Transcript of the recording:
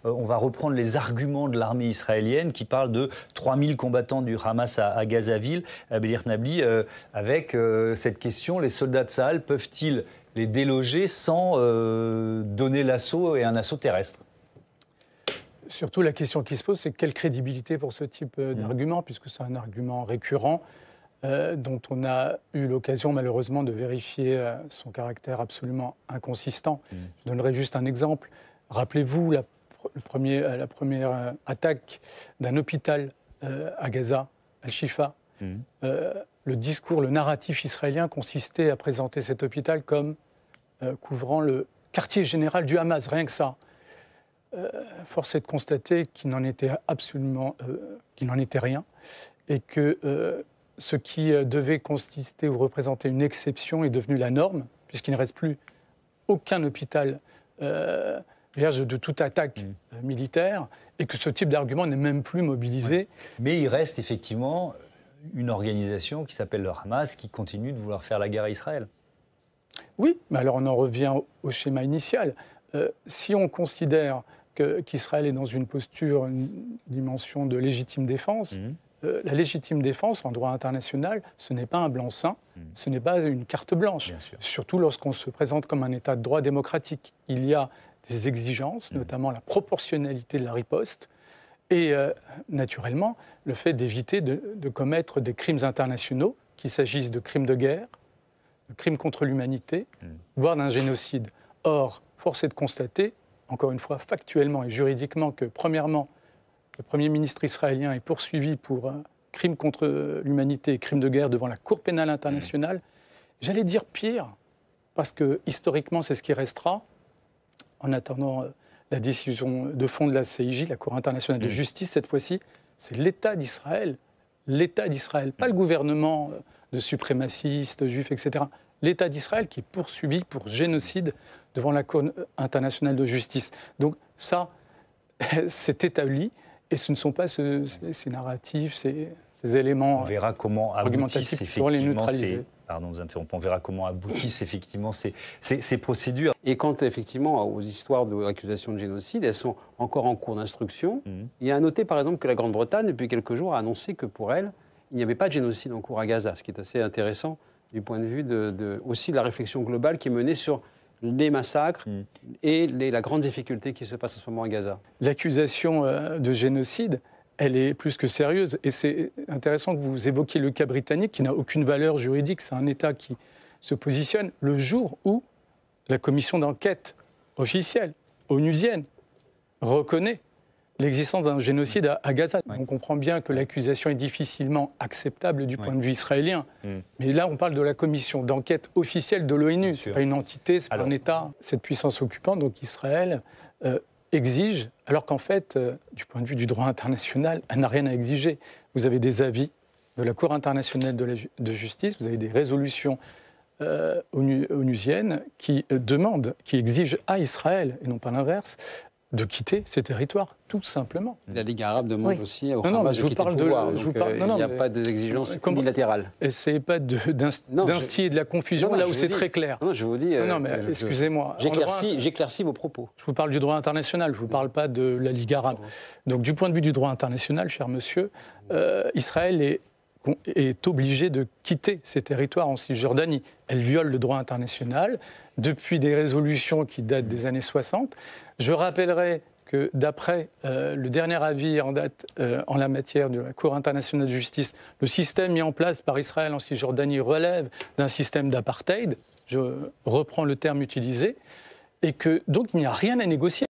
on va reprendre les arguments de l'armée israélienne qui parle de 3000 combattants du Hamas à Gazaville, à Belir Nabli, avec cette question, les soldats de Tsahal peuvent-ils les déloger sans donner l'assaut et un assaut terrestre? Surtout, la question qui se pose, c'est quelle crédibilité pour ce type d'argument, puisque c'est un argument récurrent dont on a eu l'occasion, malheureusement, de vérifier son caractère absolument inconsistant. Je donnerai juste un exemple. Rappelez-vous la première attaque d'un hôpital à Gaza, Al-Shifa. Le discours, le narratif israélien consistait à présenter cet hôpital comme couvrant le quartier général du Hamas, rien que ça. Force est de constater qu'il n'en était qu'il n'en était rien, et que ce qui devait consister ou représenter une exception est devenu la norme, puisqu'il ne reste plus aucun hôpital vierge de toute attaque militaire, et que ce type d'argument n'est même plus mobilisé. Ouais. Mais il reste effectivement une organisation qui s'appelle le Hamas, qui continue de vouloir faire la guerre à Israël. Oui, mais alors on en revient au schéma initial. Si on considère qu'Israël est dans une posture, une dimension de légitime défense, la légitime défense en droit international, ce n'est pas un blanc-seing, ce n'est pas une carte blanche. Surtout lorsqu'on se présente comme un État de droit démocratique. Il y a des exigences, notamment la proportionnalité de la riposte, et naturellement le fait d'éviter de commettre des crimes internationaux, qu'il s'agisse de crimes de guerre, de crimes contre l'humanité, voire d'un génocide. Or, force est de constater, encore une fois factuellement et juridiquement, que premièrement, le Premier ministre israélien est poursuivi pour crimes contre l'humanité et crimes de guerre devant la Cour pénale internationale. J'allais dire pire, parce que historiquement c'est ce qui restera, en attendant la décision de fond de la CIJ, la Cour internationale de justice cette fois-ci, c'est l'État d'Israël, pas le gouvernement de suprémacistes, juifs, etc. L'État d'Israël qui est poursuivi pour génocide devant la Cour internationale de justice. Donc ça, c'est établi, et ce ne sont pas ces narratifs, ces éléments. On verra comment aboutissent effectivement les neutraliser. Pardon, nous interrompons. On verra comment aboutissent effectivement ces procédures. Et quant effectivement aux histoires d'accusation de génocide, elles sont encore en cours d'instruction. Il y a à noter par exemple que la Grande-Bretagne, depuis quelques jours, a annoncé que pour elle, il n'y avait pas de génocide en cours à Gaza, ce qui est assez intéressant du point de vue aussi de la réflexion globale qui est menée sur les massacres et la grande difficulté qui se passe en ce moment à Gaza. L'accusation de génocide, elle est plus que sérieuse. Et c'est intéressant que vous évoquiez le cas britannique, qui n'a aucune valeur juridique. C'est un État qui se positionne le jour où la commission d'enquête officielle, onusienne, reconnaît l'existence d'un génocide à Gaza. On comprend bien que l'accusation est difficilement acceptable du point de vue israélien. Mais là, on parle de la commission d'enquête officielle de l'ONU. Ce n'est pas une entité, ce n'est pas un État. Cette puissance occupante, donc Israël, exige, alors qu'en fait, du point de vue du droit international, elle n'a rien à exiger. Vous avez des avis de la Cour internationale de justice, vous avez des résolutions onusiennes qui demandent, qui exigent à Israël, et non pas l'inverse, de quitter ces territoires, tout simplement. La Ligue arabe demande aussi au Hamas de quitter le pouvoir. Il n'y a pas d'exigence unilatérale. Essayez pas d'instiller de la confusion là où c'est très clair. Non, je vous dis... Non, mais excusez-moi. J'éclaircis vos propos. Je vous parle du droit international, je ne vous parle pas de la Ligue arabe. Donc du point de vue du droit international, cher monsieur, Israël est obligé de quitter ses territoires en Cisjordanie. Elle viole le droit international depuis des résolutions qui datent des années 60. Je rappellerai que d'après le dernier avis en date en la matière de la Cour internationale de justice, le système mis en place par Israël en Cisjordanie relève d'un système d'apartheid, je reprends le terme utilisé, et que donc il n'y a rien à négocier.